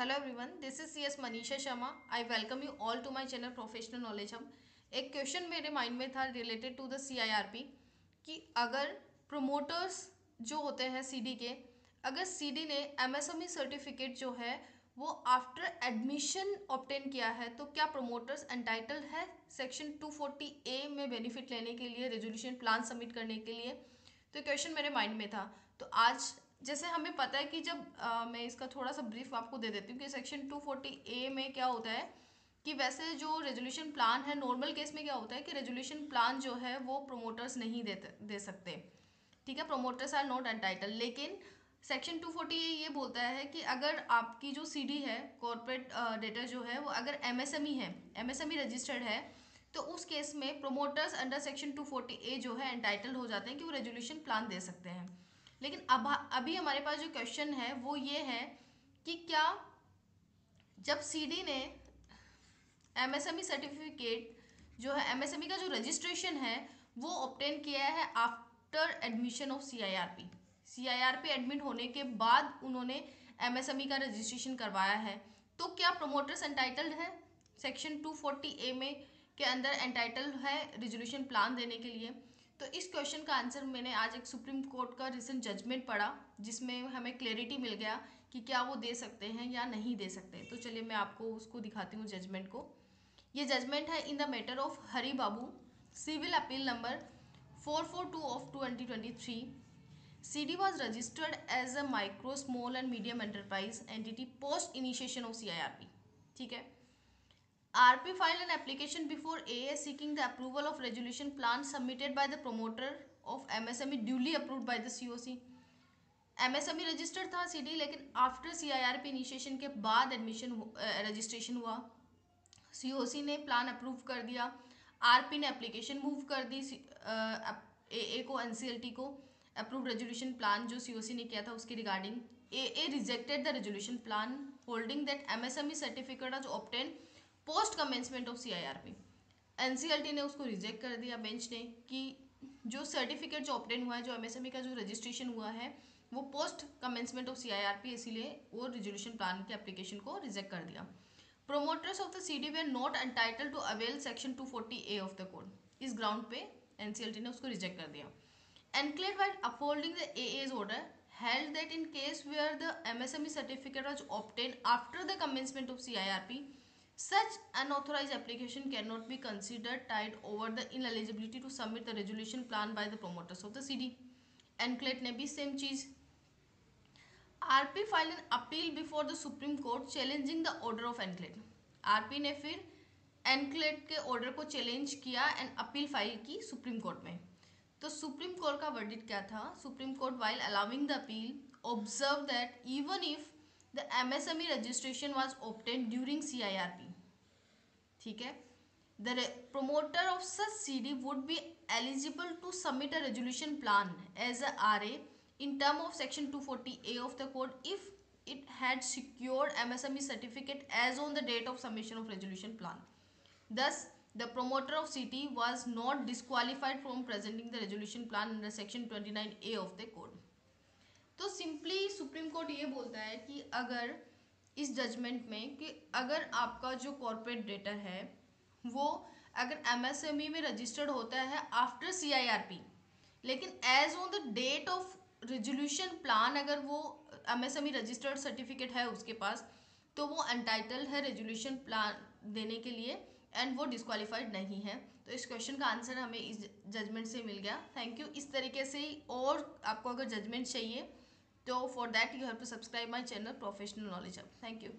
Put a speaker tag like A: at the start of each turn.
A: Hello everyone, this is C S Manisha Sharma. I welcome you all to my channel professional knowledge hub. एक question मेरे mind में था related to the CIRP कि अगर promoters जो होते हैं सीडी के, अगर सीडी ने MSME सर्टिफिकेट जो है वो आफ्टर एडमिशन ऑब्टेन किया है तो क्या प्रोमोटर्स एंटाइटल्ड है सेक्शन 240A में बेनिफिट लेने के लिए, रेजोल्यूशन प्लान सबमिट करने के लिए। तो क्वेश्चन मेरे माइंड में था। तो आज जैसे हमें पता है कि जब मैं इसका थोड़ा सा ब्रीफ आपको दे देती हूँ कि सेक्शन 240A में क्या होता है कि वैसे जो रेजोल्यूशन प्लान है, नॉर्मल केस में क्या होता है कि रेजोल्यूशन प्लान जो है वो प्रोमोटर्स नहीं दे सकते। ठीक है, प्रोमोटर्स आर नॉट एंटाइटल। लेकिन सेक्शन 240A ये बोलता है कि अगर आपकी जो CD है, कॉर्पोरेट डेटा जो है वो अगर MSME है, MSME रजिस्टर्ड है, तो उस केस में प्रोमोटर्स अंडर सेक्शन 240A जो है एंटाइटल हो जाते हैं कि वो रेजोल्यूशन प्लान दे सकते हैं। लेकिन अब अभी हमारे पास जो क्वेश्चन है वो ये है कि क्या जब सीडी ने MSME सर्टिफिकेट जो है, MSME का जो रजिस्ट्रेशन है वो ऑब्टेन किया है after admission of CIRP admit होने के बाद उन्होंने MSME का रजिस्ट्रेशन करवाया है, तो क्या प्रोमोटर्स एंटाइटल्ड है सेक्शन 240A में के अंदर एंटाइटल्ड है रेजोल्यूशन प्लान देने के लिए। तो इस क्वेश्चन का आंसर मैंने आज एक सुप्रीम कोर्ट का रिसेंट जजमेंट पढ़ा जिसमें हमें क्लैरिटी मिल गया कि क्या वो दे सकते हैं या नहीं दे सकते। तो चलिए मैं आपको उसको दिखाती हूँ जजमेंट को। ये जजमेंट है in the matter of Hari Babu, civil appeal number 442 of 2023। CD was registered as a micro, small and medium enterprise entity post initiation of CIRP. ठीक है। RP filed an application before AA seeking the approval of resolution plan submitted by the promoter of MSME duly approved by the COC. MSME registered था CD, लेकिन after CIRP initiation के बाद admission registration हुआ। COC ने plan approve कर दिया, RP ने application move कर दी AA को, NCLT को अप्रूव रेजोल्यूशन प्लान जो COC ने किया था उसके regarding. AA rejected the resolution plan holding that MSME certificate was obtain post commencement of CIRP। NCLT ने उसको रिजेक्ट कर दिया बेंच ने कि जो सर्टिफिकेट जो ऑब्टेन हुआ है, जो MSME का जो रजिस्ट्रेशन हुआ है वो पोस्ट कमेंसमेंट ऑफ CIRP, इसीलिए वो रेजोल्यूशन प्लान के एप्लीकेशन को रिजेक्ट कर दिया। Promoters of the CD were not entitled to avail section 240A of the code. इस ग्राउंड पे NCLT ने उसको रिजेक्ट कर दिया। NCLAT while upholding the AA's order held that in case where the MSME certificate was obtained after the commencement of CIRP, such unauthorized application cannot be considered tied over the ineligibility to submit the resolution plan by the promoters of the CD. NCLAT ने भी same चीज। RP file an appeal before the Supreme Court challenging the order of NCLAT. RP ने फिर NCLAT के order को challenge किया and appeal file की Supreme Court में। तो सुप्रीम कोर्ट का वर्डिक्ट क्या था? Supreme Court while allowing the appeal observe that even if the MSME registration was obtained during CIRP, ठीक है, the promoter of such CD would be eligible to submit a resolution plan as a RA in term of section 240A of the code if it had secured MSME certificate as on the date of submission of resolution plan. Thus, the promoter of CD was not disqualified from presenting the resolution plan under section 29A of the code. तो simply supreme court ये बोलता है कि अगर इस judgement में कि अगर आपका जो कॉर्पोरेट डेटा है वो अगर MSME में रजिस्टर्ड होता है आफ्टर CIRP, लेकिन as on the date of resolution plan अगर वो MSME रजिस्टर्ड सर्टिफिकेट है उसके पास, तो वो अनटाइटल्ड है रेजोल्यूशन प्लान देने के लिए एंड वो डिस्क्वालीफाइड नहीं है। तो इस क्वेश्चन का आंसर हमें इस जजमेंट से मिल गया। Thank you. इस तरीके से ही और आपको अगर जजमेंट चाहिए तो for that you have to subscribe my channel professional knowledge hub. Thank you.